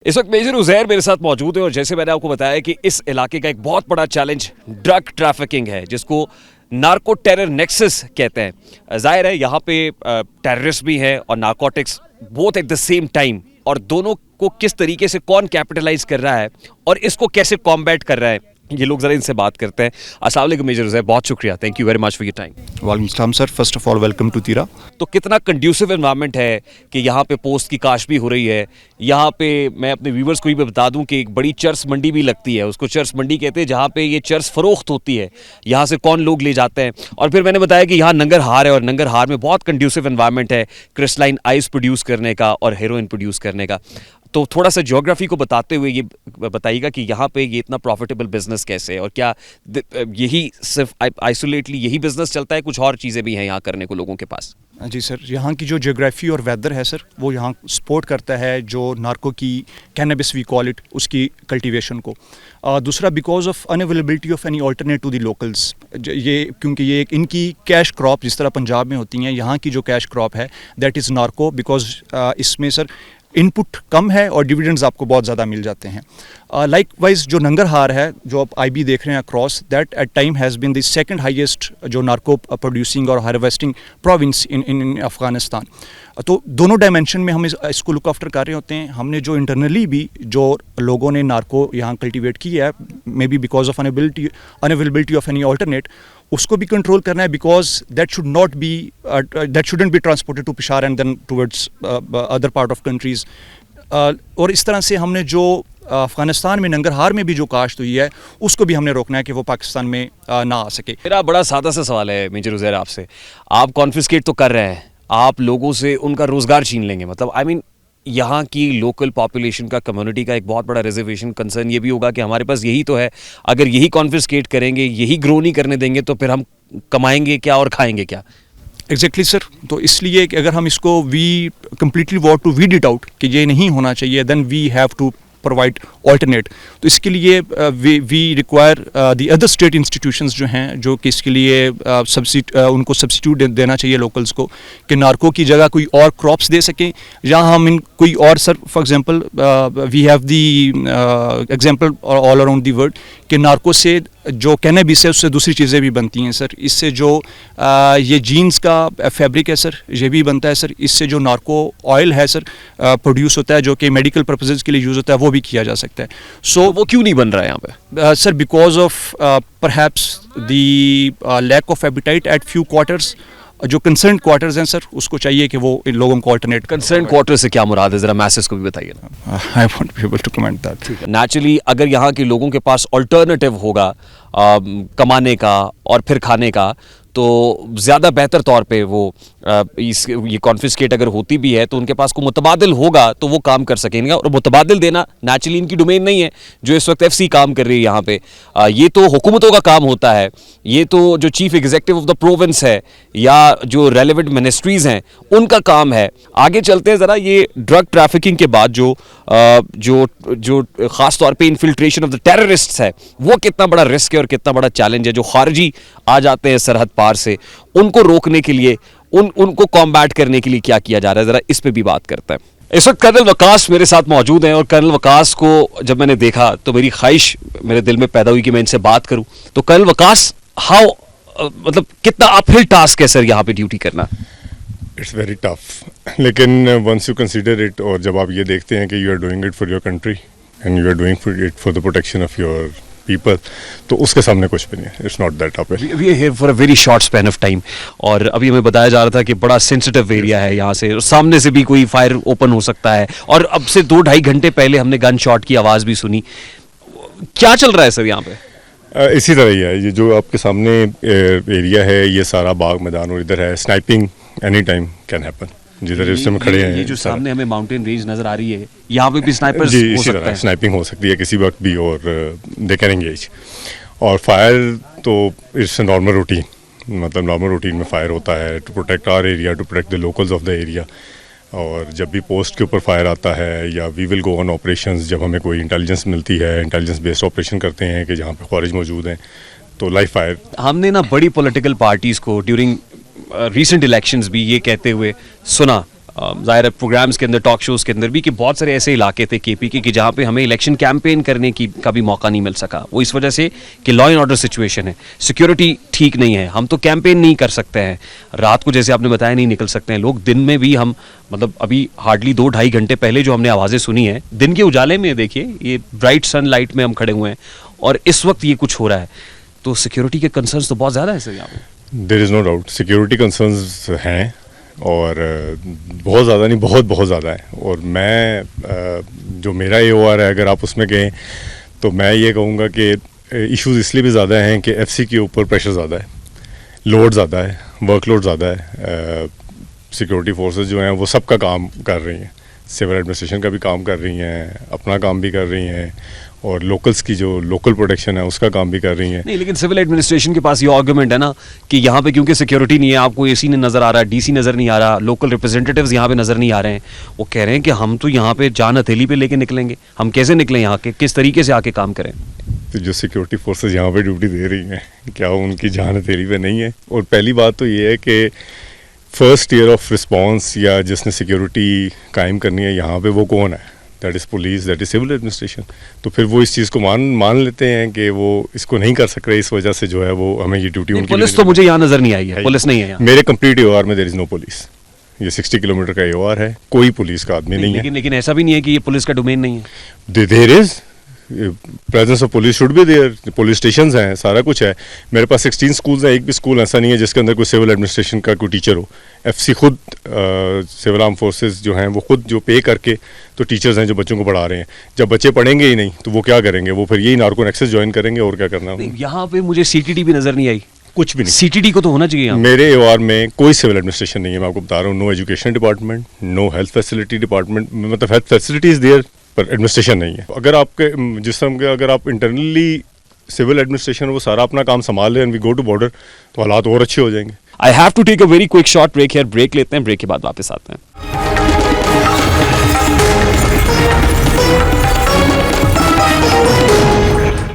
इस वक्त मेजर उजैर मेरे साथ मौजूद है और जैसे मैंने आपको बताया कि इस इलाके का एक बहुत बड़ा चैलेंज ड्रग ट्रैफिकिंग है जिसको नार्को टेरर नेक्सस कहते हैं। जाहिर है यहाँ पे टेररिस्ट भी है और narcotics both at the same time, और दोनों को किस तरीके से कौन कैपिटलाइज कर रहा है और इसको कैसे कॉम्बैट कर रहा है, ये लोग जरा इनसे बात करते हैं। अस्सलाम वालेकुम मेजर उजैर, बहुत शुक्रिया, thank you very much for your time. वालेकुम सलाम sir, first of all welcome to Tirah. तो कितना कंड्यूसिव एनवायरनमेंट है कि यहाँ पे पोस्ट की काश भी हो रही है। यहाँ पे मैं अपने व्यूवर्स को भी बता दूं कि एक बड़ी चर्स मंडी भी लगती है, उसको चर्स मंडी कहते हैं, जहाँ पे ये चर्स फरोख्त होती है, यहाँ से कौन लोग ले जाते हैं। और फिर मैंने बताया कि यहाँ नंगर हार है और नंगर हार में बहुत कंड्यूसिव एनवायरनमेंट है क्रिस्टलाइन आइस प्रोड्यूस करने का और हेरोइन प्रोड्यूस करने का। तो थोड़ा सा ज्योग्राफी को बताते हुए ये बताइएगा कि यहाँ पे ये इतना प्रॉफिटेबल बिजनेस कैसे है और क्या यही सिर्फ आइसोलेटली यही बिजनेस चलता है, कुछ और चीज़ें भी हैं यहाँ करने को लोगों के पास? जी सर, यहाँ की जो ज्योग्राफी और वेदर है सर, वो यहाँ सपोर्ट करता है जो नार्को की कैनबिस वी कॉल इट, उसकी कल्टीवेशन को। दूसरा, because of unavailability of any alternate to the locals, ये क्योंकि ये एक इनकी कैश क्रॉप जिस तरह पंजाब में होती हैं, यहाँ की जो कैश क्रॉप है दैट इज़ नार्को, बिकॉज इसमें सर इनपुट कम है और डिविडेंड्स आपको बहुत ज़्यादा मिल जाते हैं। लाइकवाइज जो नंगरहार है जो आप आईबी देख रहे हैं across, that at time has been the second highest जो नार्को प्रोड्यूसिंग और हार्वेस्टिंग प्रोविंस इन अफगानिस्तान। तो दोनों डायमेंशन में हम इसको लुक आफ्टर कर रहे होते हैं। हमने जो इंटरनली भी जो लोगों ने नार्को यहाँ कल्टिवेट किया है, maybe because of unavailability of any alternate, उसको भी कंट्रोल करना है, because that shouldn't be transported to Peshawar and then towards other part of countries. और इस तरह से हमने जो अफगानिस्तान में नंगरहार में भी जो काश्त हुई है उसको भी हमने रोकना है कि वो पाकिस्तान में ना आ सके। मेरा बड़ा सादा सा सवाल है मेजर उजैर आपसे, आप कॉन्फिस्केट तो कर रहे हैं, आप लोगों से उनका रोजगार छीन लेंगे, मतलब आई मीन यहाँ की लोकल पॉपुलेशन का, कम्युनिटी का एक बहुत बड़ा रिजर्वेशन कंसर्न ये भी होगा कि हमारे पास यही तो है, अगर यही कॉन्फिस्केट करेंगे, यही ग्रो नहीं करने देंगे तो फिर हम कमाएंगे क्या और खाएंगे क्या? एग्जैक्टली सर, तो इसलिए कि अगर हम इसको we completely want to weed it out कि ये नहीं होना चाहिए, then we have to provide alternate. तो इसके लिए we require the other state institutions जो हैं, जो कि इसके लिए उनको सब्सिट्यूट देना चाहिए लोकल्स को, कि नार्को की जगह कोई और क्रॉप्स दे सकें, या हम इन कोई और, sir for example we have the example all around the world कि नार्को से जो कैनबिस है उससे दूसरी चीज़ें भी बनती हैं सर। इससे जो ये जीन्स का फैब्रिक है सर, ये भी बनता है सर। इससे जो नार्को ऑयल है सर प्रोड्यूस होता है, जो कि मेडिकल पर्पसेस के लिए यूज़ होता है, वो भी किया जा सकता है। सो वो क्यों नहीं बन रहा है यहाँ पे sir? Because of perhaps the lack of appetite at few quarters. जो कंसर्न क्वार्टर्स हैं सर, उसको चाहिए कि वो इन लोगों को ऑल्टरनेट। कंसर्न क्वार्टर से क्या मुराद है, जरा मैसेज को भी बताइए ना। I won't be able to comment that. Naturally अगर यहाँ के लोगों के पास ऑल्टरनेटिव होगा कमाने का और फिर खाने का, तो ज़्यादा बेहतर तौर पे वो ये कॉन्फिस्केट अगर होती भी है तो उनके पास को मुतबादिल होगा तो वो काम कर सकेंगे। और मुतबादिल देना नेचुरली इनकी डोमेन नहीं है, जो इस वक्त एफसी काम कर रही है यहाँ पे। ये तो हुकूमतों का काम होता है, ये तो जो chief executive of the province है या जो रेलेवेंट मिनिस्ट्रीज हैं उनका काम है। आगे चलते हैं ज़रा, ये ड्रग ट्रैफिकिंग के बाद जो ख़ास तौर पे इन्फिल्ट्रेशन ऑफ द टेररिस्ट्स है, वो कितना बड़ा रिस्क है और कितना बड़ा चैलेंज है। जो खारजी आ जाते हैं सरहद पार से, उनको रोकने के लिए, उनको कॉम्बैट करने के लिए क्या किया जा रहा है, जरा इस पे भी बात करते हैं। इस वक्त कर्नल वकास मेरे साथ मौजूद हैं और कर्नल वकास को जब मैंने देखा तो मेरी ख्वाहिश मेरे दिल में पैदा हुई कि मैं इनसे बात करूं। तो कर्नल वकास, मतलब कितना अपहिल टास्क है सर यहाँ पे ड्यूटी करना? इट्स वेरी टफ, लेकिन वंस यू कंसीडर इट, और जब आप ये देखते हैं कि you are doing it for your country and you are doing it for the protection of your people, तो उसके सामने कुछ भी नहीं है। It's not that up. We are here for a very short span of time, और अभी हमें बताया जा रहा था कि बड़ा सेंसिटिव एरिया है यहाँ से, सामने से भी कोई फायर ओपन हो सकता है, और अब से 2-2.5 घंटे पहले हमने गन शॉट की आवाज़ भी सुनी। क्या चल रहा है सर यहाँ पे? इसी तरह ही है, ये जो आपके सामने एरिया है, ये सारा बाग मैदान, और इधर है sniping any time can happen. जिधर इस समय खड़े हैं, ये जो सामने हमें माउंटेन रेंज नजर आ रही है, यहाँ पे भी स्नाइपर्स जी हो इसी सकता तरह है। स्नाइपिंग हो सकती है किसी वक्त भी, और दे कैन एंगेज। और फायर तो इट्स नॉर्मल रूटीन, मतलब नॉर्मल रूटीन में फायर होता है to protect our area, to protect the locals of the area. और जब भी पोस्ट के ऊपर फायर आता है, या we will go on operations, जब हमें कोई इंटेलिजेंस मिलती है, इंटेलिजेंस बेस्ड ऑपरेशन करते हैं कि जहाँ पे ख़वारिज मौजूद हैं, तो लाइव फायर। हमने ना बड़ी पॉलिटिकल पार्टीज़ को ड्यूरिंग रीसेंट इलेक्शंस भी ये कहते हुए सुना ज़ाहिर है प्रोग्राम्स के अंदर, टॉक शोज़ के अंदर भी, कि बहुत सारे ऐसे इलाके थे केपी के कि जहाँ पे हमें इलेक्शन कैंपेन करने की का भी मौका नहीं मिल सका। वो इस वजह से कि लॉ एंड ऑर्डर सिचुएशन है, सिक्योरिटी ठीक नहीं है, हम तो कैंपेन नहीं कर सकते हैं, रात को जैसे आपने बताया नहीं निकल सकते हैं लोग, दिन में भी हम मतलब अभी हार्डली 2-2.5 घंटे पहले जो हमने आवाज़ें सुनी है, दिन के उजाले में देखिए, ये ब्राइट सनलाइट में हम खड़े हुए हैं और इस वक्त ये कुछ हो रहा है, तो सिक्योरिटी के कंसर्न्स तो बहुत ज़्यादा है सर यहाँ पे। There is no doubt security concerns हैं, और बहुत ज़्यादा नहीं, बहुत ज़्यादा है। और मैं जो मेरा AOR है, अगर आप उसमें गए तो मैं ये कहूँगा कि इश्यूज़ इसलिए भी ज़्यादा हैं कि FC के ऊपर प्रेशर ज़्यादा है, लोड ज़्यादा है, वर्कलोड ज़्यादा है। सिक्योरिटी फोर्सेस जो हैं वो सबका काम कर रही हैं, सिविल एडमिनिस्ट्रेशन का भी काम कर रही हैं, अपना काम भी कर रही हैं, और लोकल्स की जो लोकल प्रोटेक्शन है उसका काम भी कर रही हैं। नहीं, लेकिन सिविल एडमिनिस्ट्रेशन के पास ये आर्गुमेंट है ना कि यहाँ पे क्योंकि सिक्योरिटी नहीं है, आपको AC नहीं नज़र आ रहा, DC नज़र नहीं आ रहा, लोकल रिप्रेजेंटेटिव्स यहाँ पे नज़र नहीं आ रहे हैं, वो कह रहे हैं कि हम तो यहाँ पे जान हथेली पे लेके निकलेंगे, हम कैसे निकलें यहाँ के, किस तरीके से आके काम करें। तो जो सिक्योरिटी फोर्सेस यहाँ पे ड्यूटी दे रही हैं, क्या उनकी जान हथेली पे नहीं है? और पहली बात तो ये है कि फर्स्ट ईयर ऑफ रिस्पॉन्स या जिसने सिक्योरिटी कायम करनी है यहाँ पे, वो कौन है? That is police, that is civil administration. तो फिर वो इस चीज़ को मान लेते हैं कि वो इसको नहीं कर सक रहे, इस वजह से जो है वो हमें ये ड्यूटी उनकी। पुलिस तो मुझे यहाँ नज़र नहीं आई है, पुलिस नहीं है यहाँ। मेरे कंप्लीट AOR में देयर इज़ नो पुलिस। ये 60 किलोमीटर का AOR है, कोई पुलिस का आदमी नहीं है। लेकिन ऐसा भी नहीं है कि ये पुलिस का डोमेन नहीं है। There is presence of police should be there, police stations हैं, सारा कुछ है। मेरे पास 16 स्कूल्स हैं, एक भी स्कूल ऐसा नहीं है जिसके अंदर कोई सिविल एडमिनिस्ट्रेशन का कोई टीचर हो। FC खुद सिविल आर्म फोर्सेस जो हैं वो खुद जो पे करके तो टीचर्स हैं जो बच्चों को पढ़ा रहे हैं। जब बच्चे पढ़ेंगे ही नहीं तो वो क्या करेंगे? वो फिर यही नार्को नेक्सस ज्वाइन करेंगे, और क्या करना है? यहाँ पे मुझे CTD भी नज़र नहीं आई, कुछ भी नहीं। CTD को तो होना चाहिए यहाँ। मेरे AOR में कोई सिविल एडमिनिस्ट्रेशन नहीं है, मैं आपको बता रहा हूँ। No education department, no health facility department, मतलब हेल्थ फैसिलिटी इज़ देयर पर एडमिनिस्ट्रेशन नहीं है। अगर आपके जिस तरह के अगर आप इंटरनली सिविल एडमिनिस्ट्रेशन वो सारा अपना काम संभाल ले and we go to border, तो हालात और अच्छे हो जाएंगे। I have to take a very quick short break here, break लेते हैं, ब्रेक के बाद वापस आते हैं।